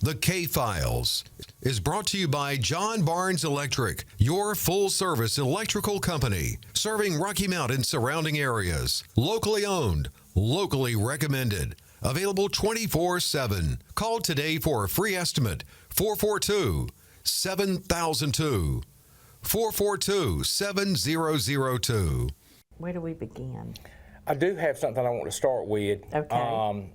The K-Files is brought to you by John Barnes Electric, your full-service electrical company, serving Rocky Mount and surrounding areas. Locally owned, locally recommended, available 24/7. Call today for a free estimate, 442-7002, 442-7002. Where do we begin? I do have something I want to start with. Okay.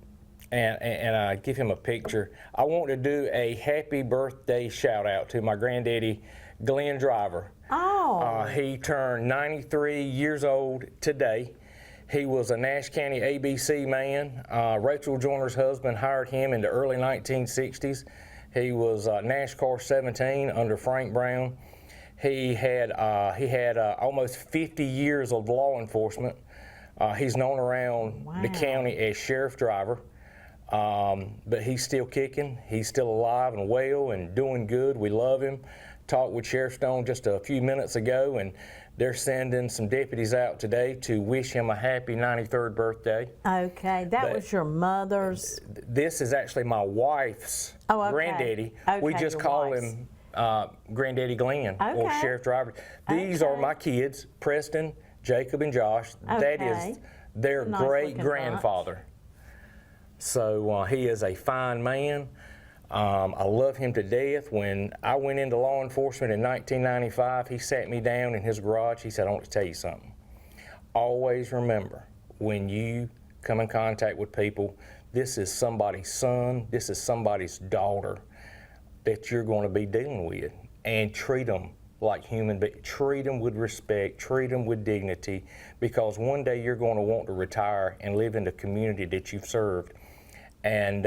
And I give him a picture. I want to do a happy birthday shout out to my granddaddy, Glenn Driver. Oh. He turned 93 years old today. He was a Nash County ABC man. Rachel Joyner's husband hired him in the early 1960s. He was NASCAR 17 under Frank Brown. He had almost 50 years of law enforcement. He's known around the county as Sheriff Driver. But he's still kicking. He's still alive and well and doing good. We love him. Talked with Sheriff Stone just a few minutes ago, and they're sending some deputies out today to wish him a happy 93rd birthday. Okay, that was your mother's. This is actually my wife's granddaddy. We just call him Granddaddy Glenn or Sheriff Driver. These are my kids, Preston, Jacob, and Josh. That is their great-grandfather. So he is a fine man. I love him to death. When I went into law enforcement in 1995, he sat me down in his garage. He said, I want to tell you something. Always remember, when you come in contact with people, this is somebody's son, this is somebody's daughter that you're going to be dealing with. And treat them like human beings. Treat them with respect, treat them with dignity, because one day you're going to want to retire and live in the community that you've served. And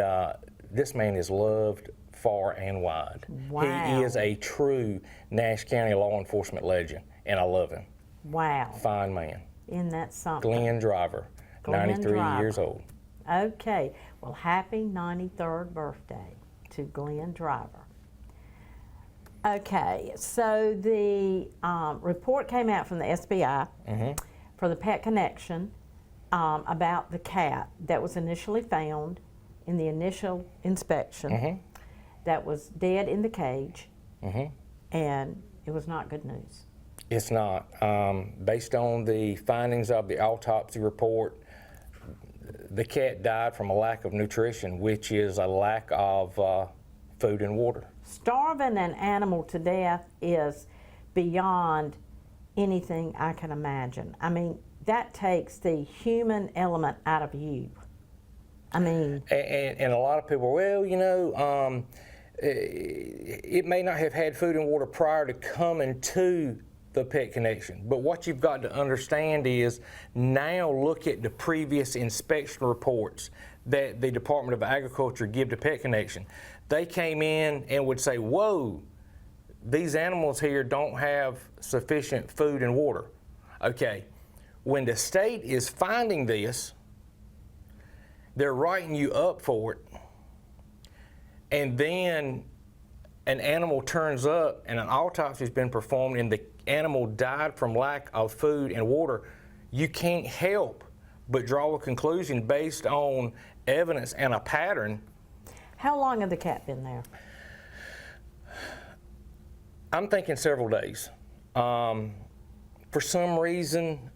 this man is loved far and wide. Wow. He is a true Nash County law enforcement legend, and I love him. Wow. Fine man. Isn't that something? Glenn Driver, 93 years old. Okay. Well, happy 93rd birthday to Glenn Driver. Okay, so the report came out from the SBI for the Pet Connection about the cat that was initially found in the initial inspection that was dead in the cage, and it was not good news. It's not. Based on the findings of the autopsy report, the cat died from a lack of nutrition, which is a lack of food and water. Starving an animal to death is beyond anything I can imagine. I mean, that takes the human element out of you. I mean... And a lot of people, well, you know, it may not have had food and water prior to coming to the Pet Connection. But what you've got to understand is now look at the previous inspection reports that the Department of Agriculture give to Pet Connection. They came in and would say, whoa, these animals here don't have sufficient food and water. Okay, when the state is finding this, they're writing you up for it, and then an animal turns up and an autopsy has been performed and the animal died from lack of food and water, you can't help but draw a conclusion based on evidence and a pattern. How long had the cat been there? I'm thinking several days. For some reason,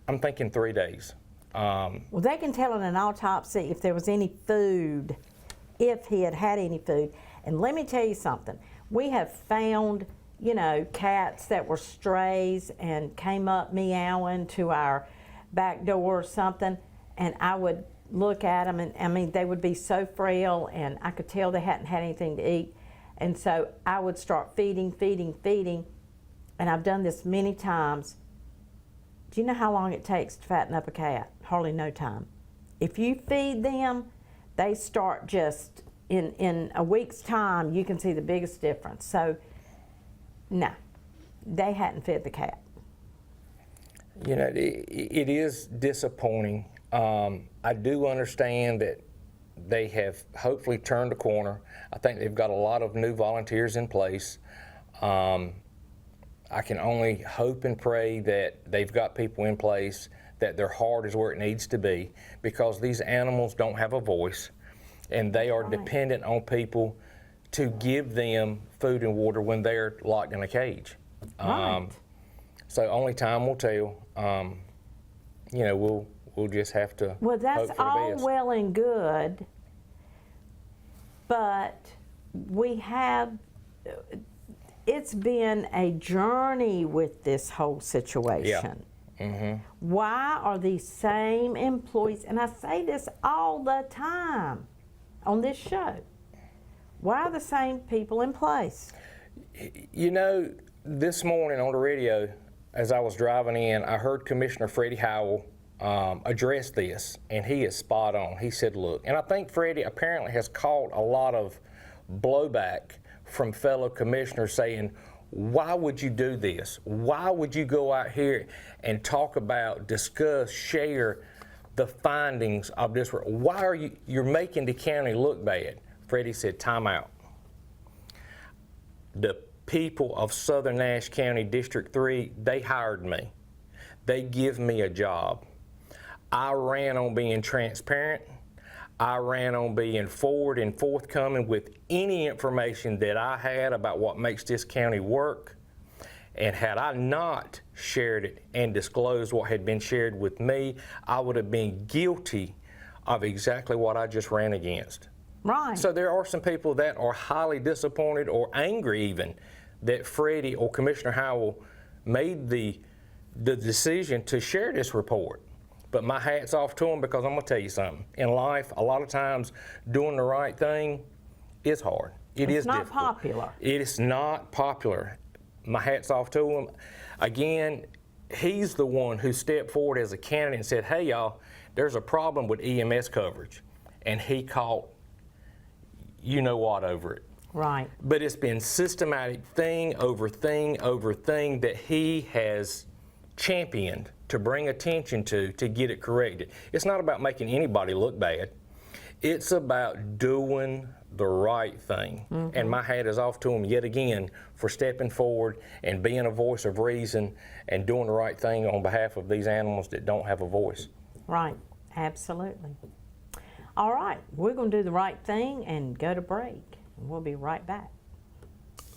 I'm thinking 3 days. Well, they can tell in an autopsy if there was any food, if he had had any food. And let me tell you something. We have found, you know, cats that were strays and came up meowing to our back door or something, and I would look at them, and I mean, they would be so frail, and I could tell they hadn't had anything to eat. And so I would start feeding, and I've done this many times. Do you know how long it takes to fatten up a cat? Hardly no time. If you feed them, they start just, in a week's time, you can see the biggest difference. So, no, they hadn't fed the cat. You know, it is disappointing. I do understand that they have hopefully turned a corner. I think they've got a lot of new volunteers in place. I can only hope and pray that they've got people in place, that their heart is where it needs to be, because these animals don't have a voice, and they are dependent on people to give them food and water when they're locked in a cage. Right. So only time will tell. You know, we'll just have to. Well, that's hope for the all best. well and good, but we have. It's been a journey with this whole situation. Why are these same employees, and I say this all the time on this show, why are the same people in place? You know, this morning on the radio, as I was driving in, I heard Commissioner Freddie Howell address this, and he is spot on. He said, look, and I think Freddie apparently has caught a lot of blowback from fellow commissioners saying, why would you do this? Why would you go out here and talk about, discuss, share the findings of this? Why are you're making the county look bad? Freddie said, time out. The people of Southern Nash County District 3, they hired me. They give me a job. I ran on being transparent. I ran on being forward and forthcoming with any information that I had about what makes this county work. And had I not shared it and disclosed what had been shared with me, I would have been guilty of exactly what I just ran against. Right. So there are some people that are highly disappointed or angry even that Freddie or Commissioner Howell made the decision to share this report. But my hat's off to them, because I'm going to tell you something. In life, a lot of times doing the right thing is hard. It's not difficult. Popular. It is not popular. My hat's off to him. Again, he's the one who stepped forward as a candidate and said, hey, y'all, there's a problem with EMS coverage. And he caught you know what over it. Right. But it's been systematic thing over thing over thing that he has championed to bring attention to get it corrected. It's not about making anybody look bad. It's about doing the right thing. And my hat is off to him yet again for stepping forward and being a voice of reason and doing the right thing on behalf of these animals that don't have a voice. Right, absolutely. All right, we're going to do the right thing and go to break. We'll be right back.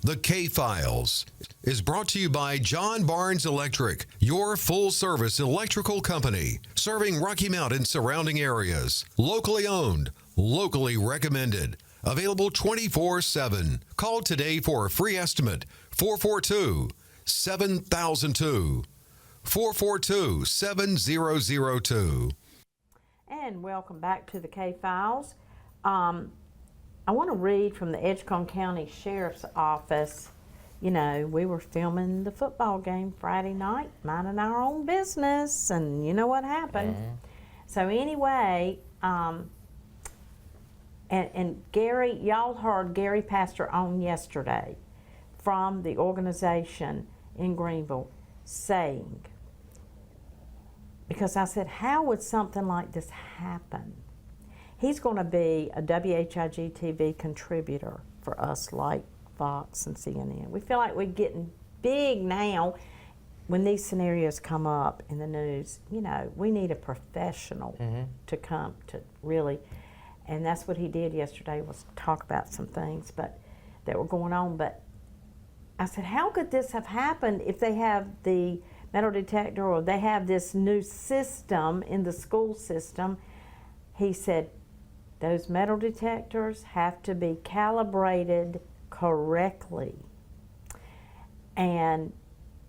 The K-Files is brought to you by John Barnes Electric, your full-service electrical company, serving Rocky Mount and surrounding areas. Locally owned, locally recommended, available 24/7. Call today for a free estimate, 442-7002, 442-7002. And welcome back to the K-Files. I want to read from the Edgecombe County Sheriff's Office. You know, we were filming the football game Friday night, minding our own business, and you know what happened. So anyway, and Gary, y'all heard Gary Pastor on yesterday from the organization in Greenville saying, because I said, how would something like this happen? He's going to be a WHIG TV contributor for us, like Fox and CNN. We feel like we're getting big now. When these scenarios come up in the news, you know, we need a professional to come to really, and that's what he did yesterday, was talk about some things that were going on. But I said, how could this have happened if they have the metal detector or they have this new system in the school system? He said, those metal detectors have to be calibrated correctly. And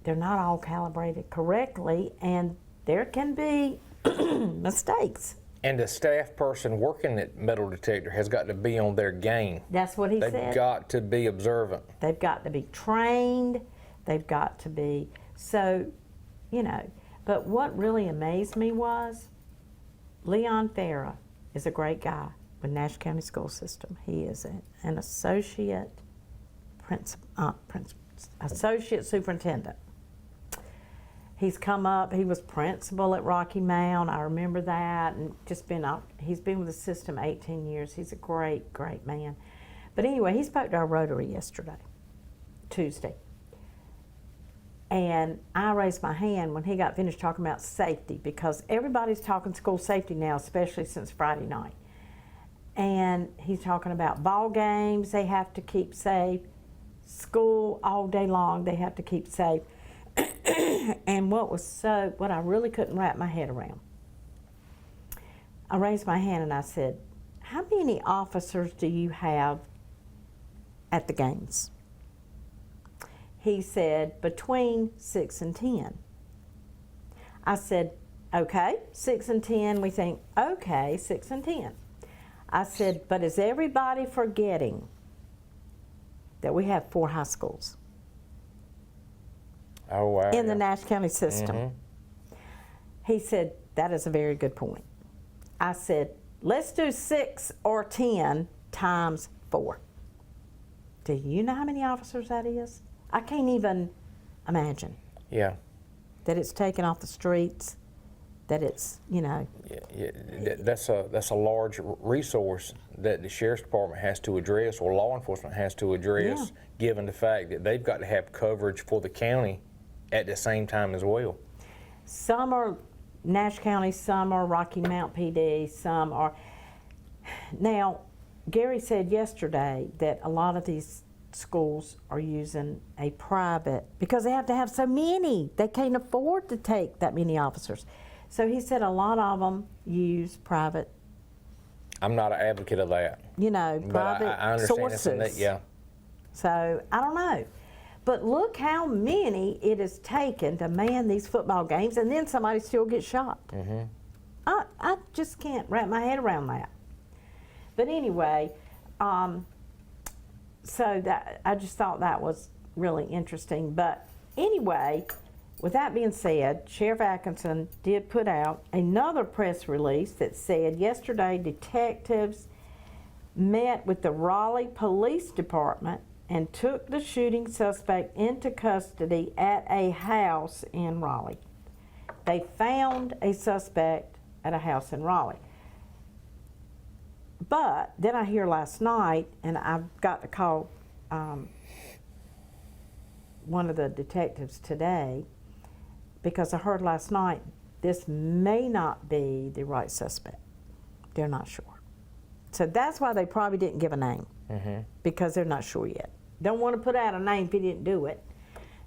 they're not all calibrated correctly, and there can be mistakes. And the staff person working at metal detector has got to be on their game. That's what he said. They've got to be observant. They've got to be trained. They've got to be, so, you know. But what really amazed me was Leon Farah is a great guy with Nash County School System. He is an associate associate superintendent. He's come up, he was principal at Rocky Mount, I remember that, and just been up, he's been with the system 18 years. He's a great, great man. But anyway, he spoke to our Rotary yesterday, Tuesday. And I raised my hand when he got finished talking about safety, because everybody's talking school safety now, especially since Friday night. And he's talking about ball games they have to keep safe, school all day long they have to keep safe. And what I really couldn't wrap my head around, I raised my hand and I said, how many officers do you have at the games? He said, between 6 and 10. I said, okay, 6 and 10, we think, okay, 6 and 10. I said, but is everybody forgetting that we have 4 high schools? Oh, wow. In the Nash County system. Mm-hmm. He said, that is a very good point. I said, let's do 6 or 10 times 4. Do you know how many officers that is? I can't even imagine. Yeah. That it's taken off the streets, that it's, Yeah, that's a large resource that the Sheriff's Department has to address, or law enforcement has to address, given the fact that they've got to have coverage for the county at the same time as well. Some are Nash County, some are Rocky Mount PD, some are. Now, Gary said yesterday that a lot of these schools are using a private, because they have to have so many. They can't afford to take that many officers. So he said a lot of them use private. I'm not an advocate of that. Private I understand sources. That, yeah. So I don't know. But look how many it has taken to man these football games, and then somebody still gets shot. Mm-hmm. I just can't wrap my head around that. But anyway, so that I just thought that was really interesting. But anyway, with that being said, Sheriff Atkinson did put out another press release that said yesterday detectives met with the Raleigh Police Department and took the shooting suspect into custody at a house in Raleigh. They found a suspect at a house in Raleigh. But then I hear last night, and I've got to call one of the detectives today, because I heard last night this may not be the right suspect. They're not sure. So that's why they probably didn't give a name, because they're not sure yet. Don't want to put out a name if he didn't do it.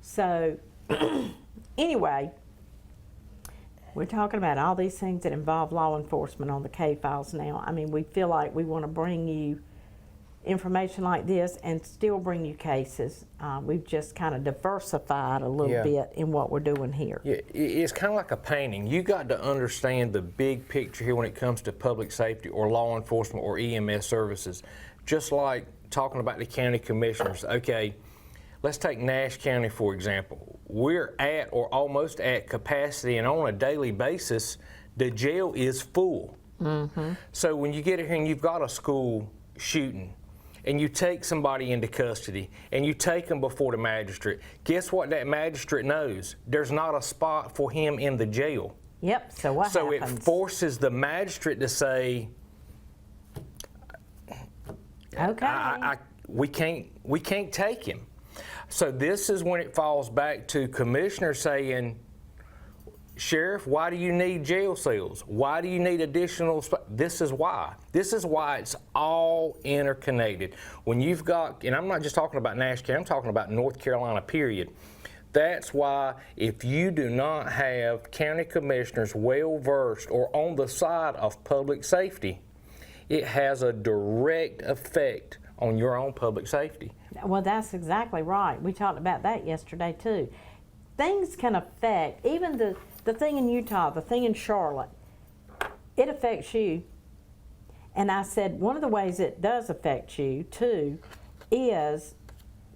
So anyway, we're talking about all these things that involve law enforcement on the K-Files now. I mean, we feel like we want to bring you information like this and still bring you cases. We've just kind of diversified a little bit in what we're doing here. Yeah, it's kind of like a painting. You got to understand the big picture here when it comes to public safety or law enforcement or EMS services. Just like talking about the county commissioners. Okay, let's take Nash County, for example. We're at or almost at capacity, and on a daily basis, the jail is full. Mm-hmm. So when you get here and you've got a school shooting, and you take somebody into custody, and you take them before the magistrate, guess what that magistrate knows? There's not a spot for him in the jail. Yep, so what happens? So it forces the magistrate to say, okay, we can't take him. So this is when it falls back to commissioners saying, Sheriff, why do you need jail cells? Why do you need additional? This is why. This is why it's all interconnected. When you've got, and I'm not just talking about Nash County, I'm talking about North Carolina, period. That's why if you do not have county commissioners well-versed or on the side of public safety, it has a direct effect on your own public safety. Well, that's exactly right. We talked about that yesterday, too. Things can affect, even the thing in Utah, the thing in Charlotte, it affects you. And I said one of the ways it does affect you, too, is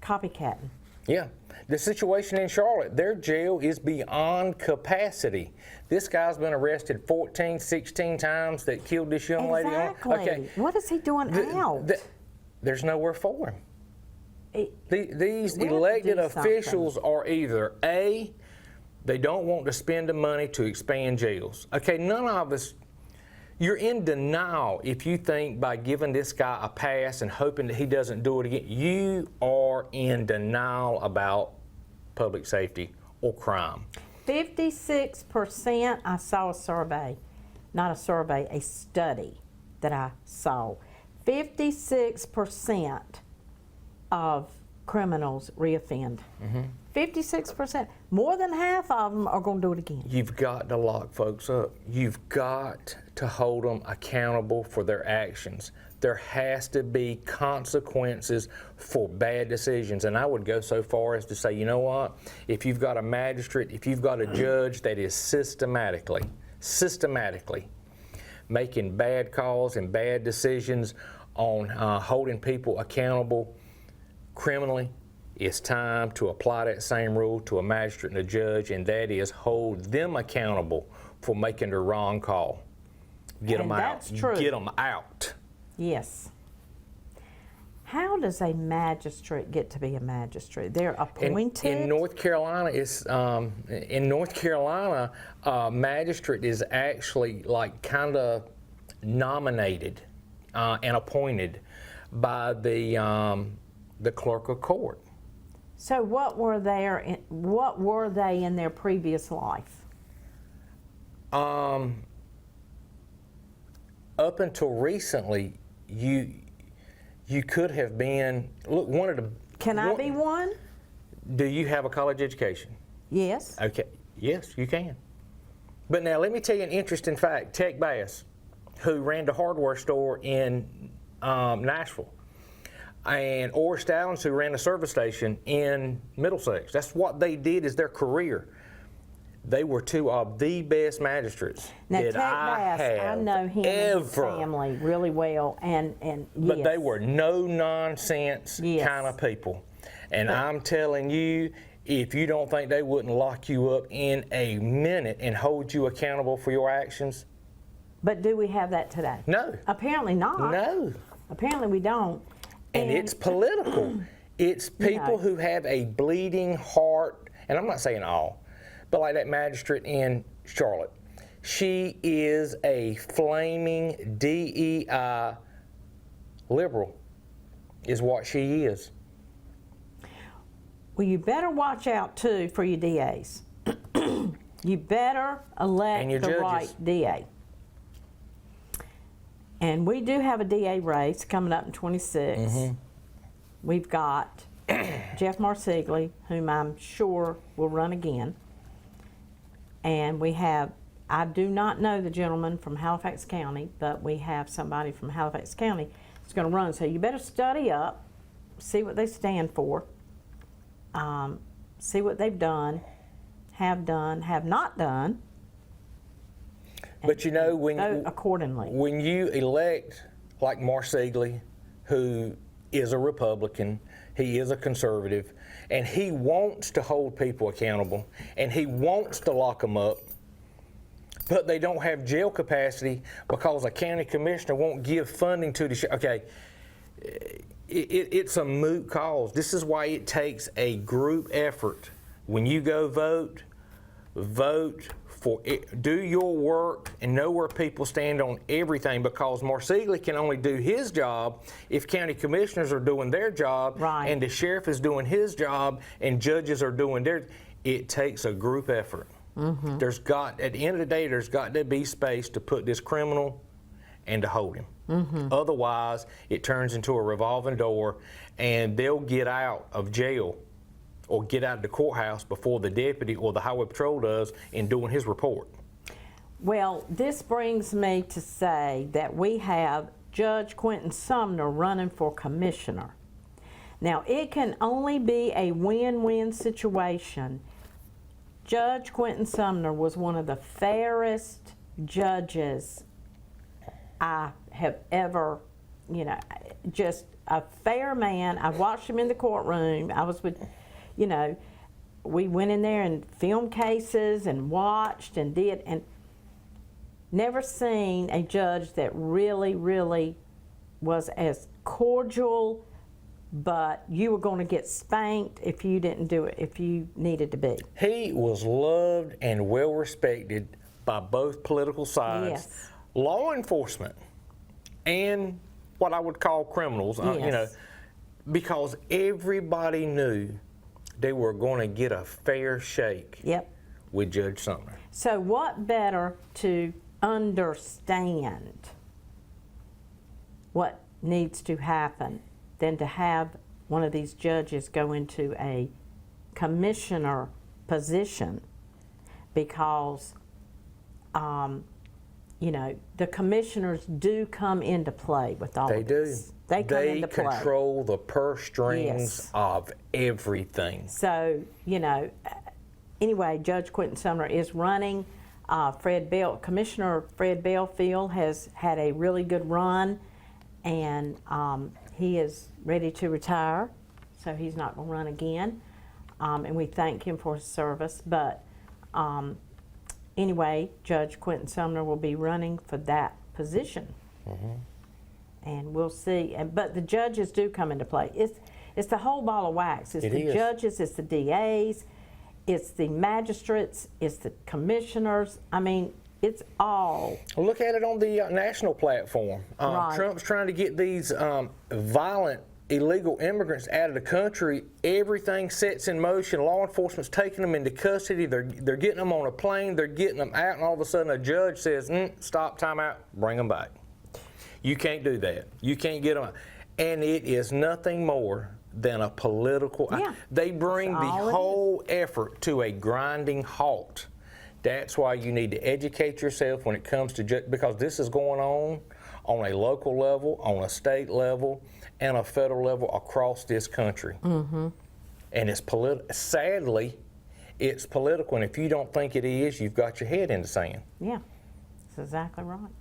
copycatting. Yeah. The situation in Charlotte, their jail is beyond capacity. This guy's been arrested 14, 16 times that killed this young lady. Okay. What is he doing out? There's nowhere for him. These elected officials are either A, they don't want to spend the money to expand jails. Okay, none of us, you're in denial if you think by giving this guy a pass and hoping that he doesn't do it again. You are in denial about public safety or crime. 56%, I saw a survey, not a survey, a study that I saw. 56% of criminals reoffend. 56%. More than half of them are going to do it again. You've got to lock folks up. You've got to hold them accountable for their actions. There has to be consequences for bad decisions. And I would go so far as to say, you know what? If you've got a magistrate, if you've got a judge that is systematically making bad calls and bad decisions on holding people accountable criminally, it's time to apply that same rule to a magistrate and a judge, and that is hold them accountable for making the wrong call. Get them out. That's true. Get them out. Yes. How does a magistrate get to be a magistrate? They're appointed? In North Carolina, magistrate is actually like kind of nominated and appointed by the clerk of court. So what were they in their previous life? Up until recently, you could have been, look, one of the... Can I be one? Do you have a college education? Yes. Okay, yes, you can. But now let me tell you an interesting fact. Tech Bass, who ran the hardware store in Nashville, and Orr Stallings, who ran a service station in Middlesex. That's what they did as their career. They were two of the best magistrates now, that Tech Bass, I know him and his family really well, and but yes. they were no nonsense Yes. kind of people. And I'm telling you, if you don't think they wouldn't lock you up in a minute and hold you accountable for your actions. But do we have that today? No. Apparently not. No. Apparently we don't. And it's political. It's people who have a bleeding heart, and I'm not saying all, but like that magistrate in Charlotte. She is a flaming DEI liberal, is what she is. Well, you better watch out too for your DAs. You better elect And your the judges. right DA. And we do have a DA race coming up in 26. We've got Jeff Marsigli, whom I'm sure will run again. And we have, I do not know the gentleman from Halifax County, but we have somebody from Halifax County that's going to run. So you better study up, see what they stand for, see what they've done, have not done. But you know, Vote accordingly. when you elect like Marsigli, who is a Republican, he is a conservative, and he wants to hold people accountable, and he wants to lock them up, but they don't have jail capacity because a county commissioner won't give funding to the sheriff. Okay, it's a moot cause. This is why it takes a group effort. When you go vote for it, do your work and know where people stand on everything, because Marsigli can only do his job if county commissioners are doing their job, right, and the sheriff is doing his job and judges are doing theirs. It takes a group effort. At the end of the day, there's got to be space to put this criminal and to hold him. Otherwise, it turns into a revolving door, and they'll get out of jail or get out of the courthouse before the deputy or the highway patrol does in doing his report. Well, this brings me to say that we have Judge Quentin Sumner running for commissioner. Now, it can only be a win-win situation. Judge Quentin Sumner was one of the fairest judges I have ever, just a fair man. I watched him in the courtroom. I was with, we went in there and filmed cases and watched and did, and never seen a judge that really, really was as cordial, but you were going to get spanked if you didn't do it, if you needed to be. He was loved and well respected by both political sides, Yes. law enforcement, and what I would call criminals, Yes. because everybody knew they were going to get a fair shake Yep. with Judge Sumner. So what better to understand what needs to happen than to have one of these judges go into a commissioner position, because you know, the commissioners do come into play with all of this. They come into play. They control the purse strings of everything. So, you know, anyway, Judge Quentin Sumner is running. Commissioner Fred Belfield has had a really good run, and he is ready to retire, so he's not going to run again. And we thank him for his service. But anyway, Judge Quentin Sumner will be running for that position. And we'll see. But the judges do come into play. It's the whole ball of wax. It's the judges, it's the DAs, it's the magistrates, it's the commissioners. I mean, it's all. Well, look at it on the national platform. Right. Trump's trying to get these violent, illegal immigrants out of the country. Everything sets in motion. Law enforcement's taking them into custody. They're getting them on a plane. They're getting them out, and all of a sudden a judge says, "Stop, time out, bring them back." You can't do that. You can't get them out. And it is nothing more than a political. Yeah. They bring the whole effort to a grinding halt. That's why you need to educate yourself when it comes to because this is going on a local level, on a state level, and a federal level across this country. And it's sadly, it's political. And if you don't think it is, you've got your head in the sand. Yeah, that's exactly right.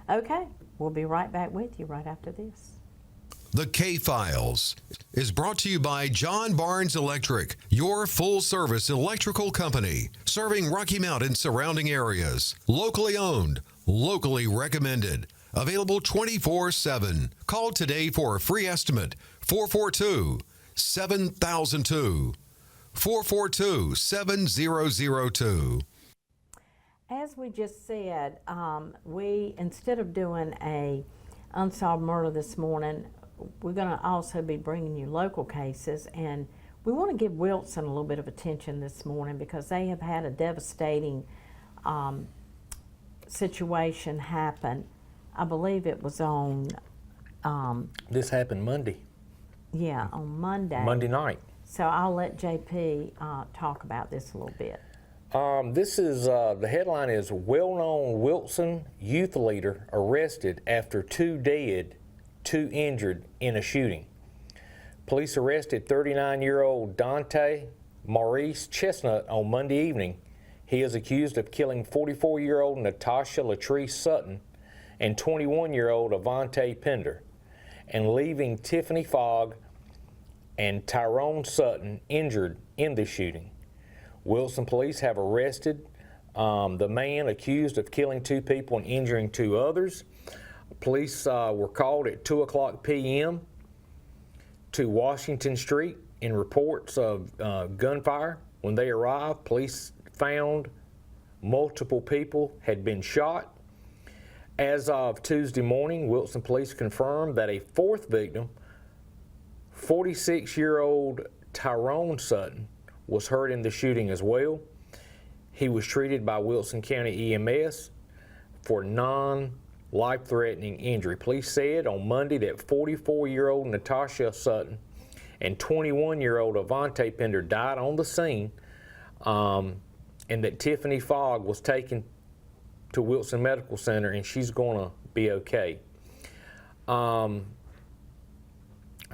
Okay, we'll be right back with you right after this. The K-Files is brought to you by John Barnes Electric, your full-service electrical company, serving Rocky Mount and surrounding areas. Locally owned, locally recommended, available 24/7. Call today for a free estimate, 442-7002, 442-7002. As we just said, we, instead of doing a unsolved murder this morning, we're going to also be bringing you local cases, and we want to give Wilson a little bit of attention this morning because they have had a devastating situation happen. I believe it was on... this happened Monday. Yeah, on Monday. Monday night. So I'll let JP talk about this a little bit. This is, the headline is, well-known Wilson youth leader arrested after 2 dead, 2 injured in a shooting. Police arrested 39-year-old Dante Maurice Chestnut on Monday evening. He is accused of killing 44-year-old Natasha Latrice Sutton and 21-year-old Avante Pender, and leaving Tiffany Fogg and Tyrone Sutton injured in the shooting. Wilson police have arrested the man accused of killing 2 people and injuring 2 others. Police were called at 2:00 p.m. to Washington Street in reports of gunfire. When they arrived, police found multiple people had been shot. As of Tuesday morning, Wilson police confirmed that a 4th victim, 46-year-old Tyrone Sutton, was hurt in the shooting as well. He was treated by Wilson County EMS for non-life-threatening injury. Police said on Monday that 44-year-old Natasha Sutton and 21-year-old Avante Pender died on the scene, and that Tiffany Fogg was taken to Wilson Medical Center and she's going to be okay. I'm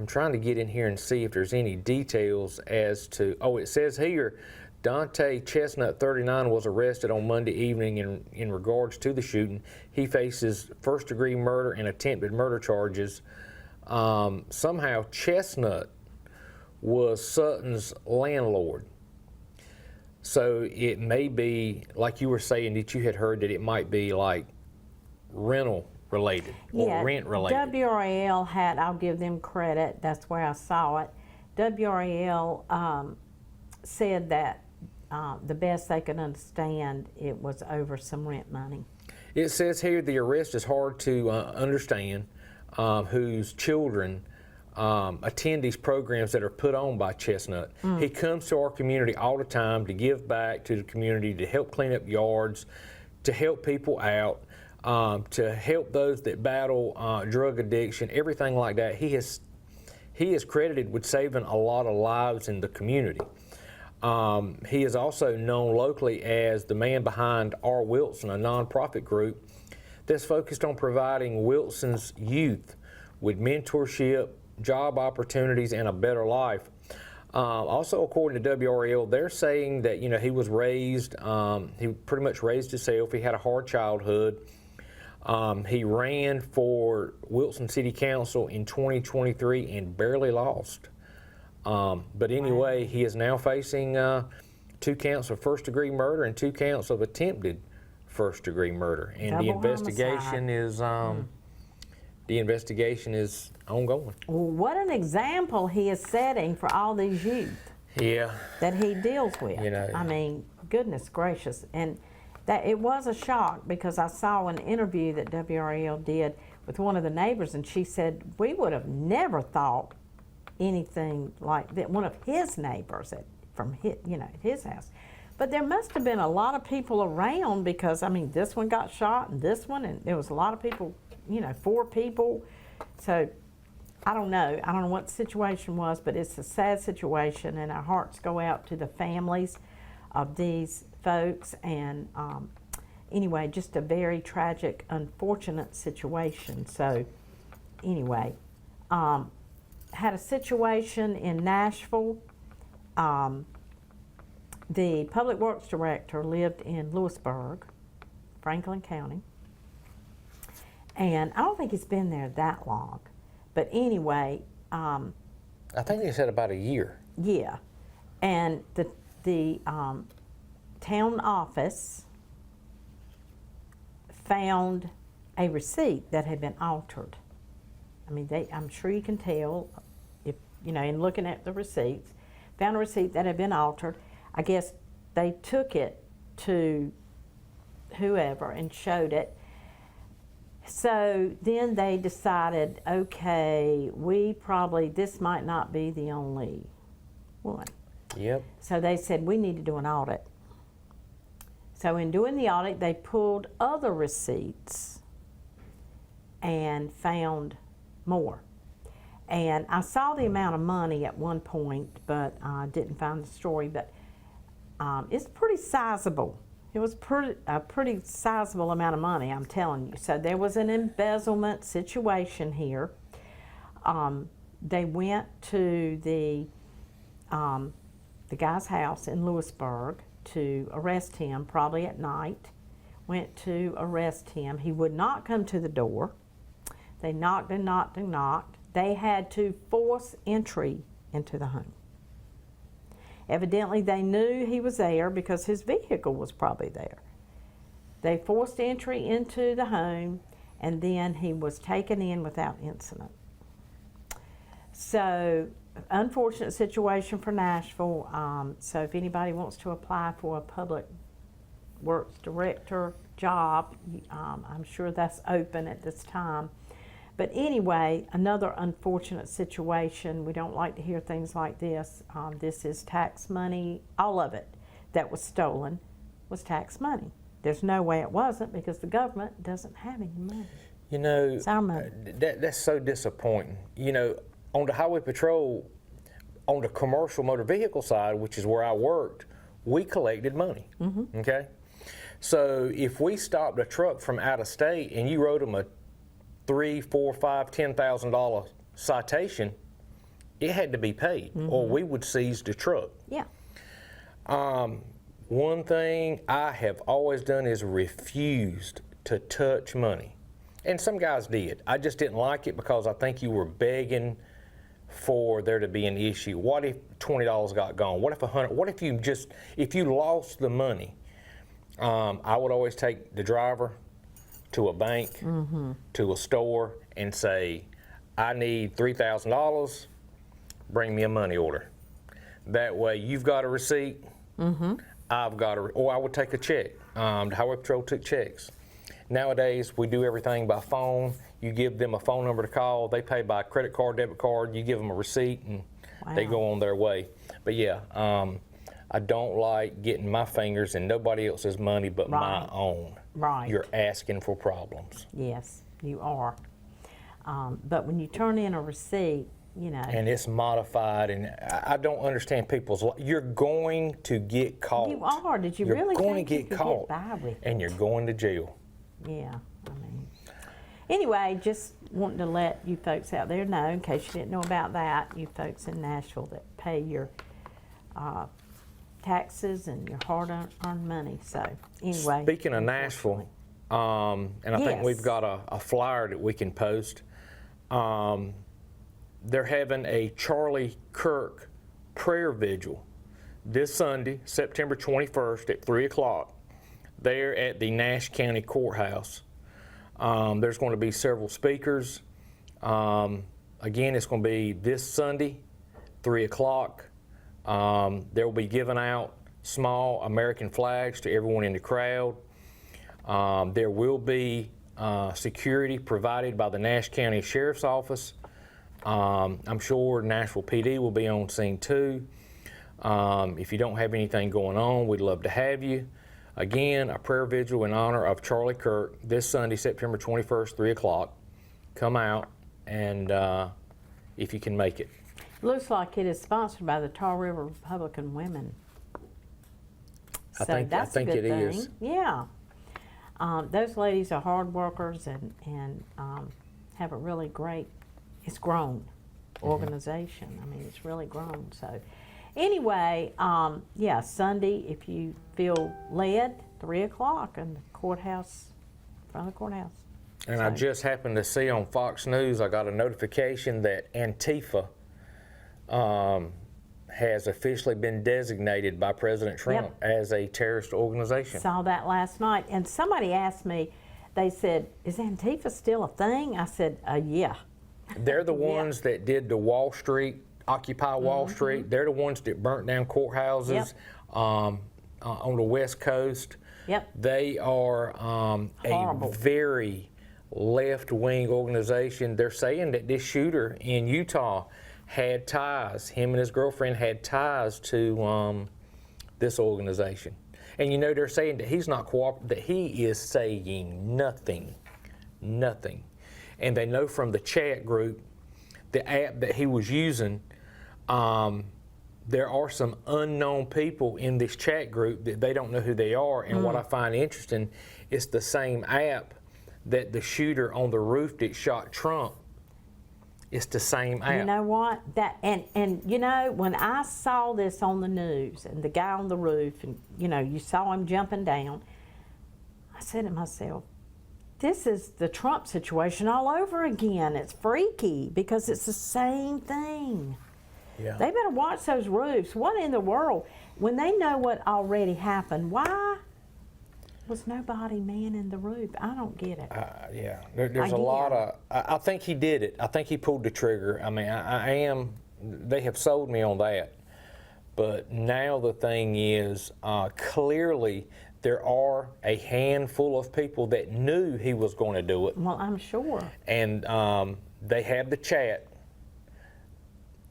trying to get in here and see if there's any details as to, it says here, Dante Chestnut, 39, was arrested on Monday evening in regards to the shooting. He faces first-degree murder and attempted murder charges. Somehow Chestnut was Sutton's landlord. So it may be, like you were saying, that you had heard that it might be like rental related or rent related. WRAL had, I'll give them credit, that's where I saw it. WRAL said that the best they could understand, it was over some rent money. It says here the arrest is hard to understand, whose children attend these programs that are put on by Chestnut. He comes to our community all the time to give back to the community, to help clean up yards, to help people out. to help those that battle drug addiction, everything like that. He is credited with saving a lot of lives in the community. He is also known locally as the man behind R. Wilson, a nonprofit group that's focused on providing Wilson's youth with mentorship, job opportunities, and a better life. Also, according to WRAL, they're saying that he was raised, he pretty much raised himself. He had a hard childhood. He ran for Wilson City Council in 2023 and barely lost. But anyway, he is now facing 2 counts of first-degree murder and 2 counts of attempted first-degree murder. And the investigation is ongoing. Well, what an example he is setting for all these youth. Yeah. That he deals with. I mean, goodness gracious. And that it was a shock, because I saw an interview that WRAL did with one of the neighbors, and she said, we would have never thought anything like that. One of his neighbors from his house. But there must have been a lot of people around, because I mean, this one got shot and this one, and there was a lot of people, 4 people. So I don't know what the situation was, but it's a sad situation, and our hearts go out to the families of these folks. And anyway, just a very tragic, unfortunate situation. So anyway, had a situation in Nashville. The public works director lived in Lewisburg, Franklin County, and I don't think he's been there that long. But anyway, I think they said about a year. Yeah, and the town office found a receipt that had been altered. I mean, I'm sure you can tell if in looking at the receipts, found a receipt that had been altered. I guess they took it to whoever and showed it. So then they decided, okay, this might not be the only one. Yep. So they said, we need to do an audit. So in doing the audit, they pulled other receipts and found more. And I saw the amount of money at one point, but I didn't find the story. But it's pretty sizable. It was a pretty sizable amount of money, I'm telling you. So there was an embezzlement situation here. They went to the guy's house in Lewisburg to arrest him, probably at night. Went to arrest him. He would not come to the door. They knocked and knocked and knocked. They had to force entry into the home. Evidently, they knew he was there because his vehicle was probably there. They forced entry into the home, and then he was taken in without incident. So, unfortunate situation for Nashville. So if anybody wants to apply for a public works director job, I'm sure that's open at this time. But anyway, another unfortunate situation. We don't like to hear things like this. This is tax money. All of it that was stolen was tax money. There's no way it wasn't, because the government doesn't have any money. It's our money. That's so disappointing. On the highway patrol, on the commercial motor vehicle side, which is where I worked, we collected money. Mm-hmm. Okay? So if we stopped a truck from out of state and you wrote them a $3,000, $4,000, $5,000, $10,000 citation, it had to be paid, mm-hmm. or we would seize the truck. Yeah. One thing I have always done is refused to touch money. And some guys did. I just didn't like it, because I think you were begging for there to be an issue. What if $20 got gone? What if $100? What if you lost the money? I would always take the driver to a bank, mm-hmm. to a store, and say, I need $3,000, bring me a money order. That way you've got a receipt, mm-hmm. I've got or I would take a check. The Highway Patrol took checks. Nowadays, we do everything by phone. You give them a phone number to call, they pay by credit card, debit card, you give them a receipt, and wow. They go on their way. But yeah, I don't like getting my fingers in nobody else's money but right. my own. Right. you're asking for problems. Yes, you are. But when you turn in a receipt, you know. And it's modified, and I don't understand people's. You're going to get caught. You are. Did you You're really going think to you get could caught, get by with it? and you're going to jail. Yeah, I mean. Anyway, just wanting to let you folks out there know, in case you didn't know about that, you folks in Nashville that pay your taxes and your hard-earned money. So, anyway. Speaking of Nashville, and I think we've got a flyer that we can post. They're having a Charlie Kirk prayer vigil this Sunday, September 21st at 3 o'clock, there at the Nash County Courthouse. There's going to be several speakers. Again, it's going to be this Sunday, 3 o'clock. They will be giving out small American flags to everyone in the crowd. There will be security provided by the Nash County Sheriff's Office. I'm sure Nashville PD will be on scene too. If you don't have anything going on, we'd love to have you. Again, a prayer vigil in honor of Charlie Kirk this Sunday, September 21st, 3 o'clock. Come out, and if you can make it. Looks like it is sponsored by the Tar River Republican Women. I think it is. Yeah. Those ladies are hard workers and have a really great, it's grown organization. I mean, it's really grown. So anyway, yeah, Sunday, if you feel led, 3 o'clock in the courthouse, in front of the courthouse. And I just happened to see on Fox News, I got a notification that Antifa has officially been designated by President Trump as a terrorist organization. Saw that last night, and somebody asked me, they said, is Antifa still a thing? I said, yeah. They're the ones that did the Wall Street, Occupy Wall Street. They're the ones that burnt down courthouses on the West Coast. They are a very left-wing organization. They're saying that this shooter in Utah had ties, him and his girlfriend had ties to this organization. And you know, they're saying that he's not cooperating, that he is saying nothing. And they know from the chat group, the app that he was using, there are some unknown people in this chat group that they don't know who they are. And what I find interesting, it's the same app that the shooter on the roof that shot Trump. It's the same app. You know what? That and you know, when I saw this on the news and the guy on the roof, and you know, you saw him jumping down, I said to myself, this is the Trump situation all over again. It's freaky because it's the same thing. Yeah. They better watch those roofs. What in the world? When they know what already happened, why was nobody manning the roof? I don't get it. Yeah, there's a lot of. I think he did it. I think he pulled the trigger. I mean, they have sold me on that. But now the thing is, clearly there are a handful of people that knew he was going to do it. Well, I'm sure. And they have the chat.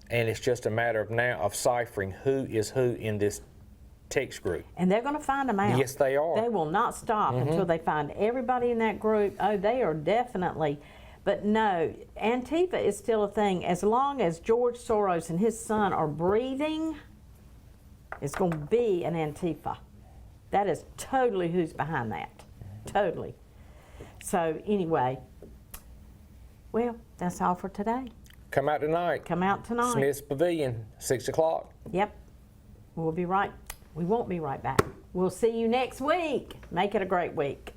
And it's just a matter of now of ciphering who is who in this text group. And they're going to find them out. Yes, they are. They will not stop until they find everybody in that group. Oh, they are definitely. But no, Antifa is still a thing. As long as George Soros and his son are breathing, it's going to be an Antifa. That is totally who's behind that. Totally. So anyway, well, that's all for today. Come out tonight. Come out tonight. Smith's Pavilion, 6 o'clock. Yep. We'll be right. We won't be right back. We'll see you next week. Make it a great week.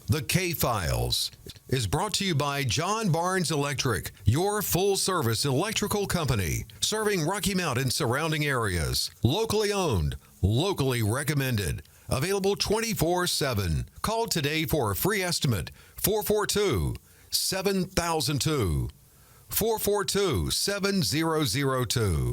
The K-Files is brought to you by John Barnes Electric, your full-service electrical company, serving Rocky Mount and surrounding areas. Locally owned, locally recommended. Available 24/7. Call today for a free estimate. 442-7002. 442-7002.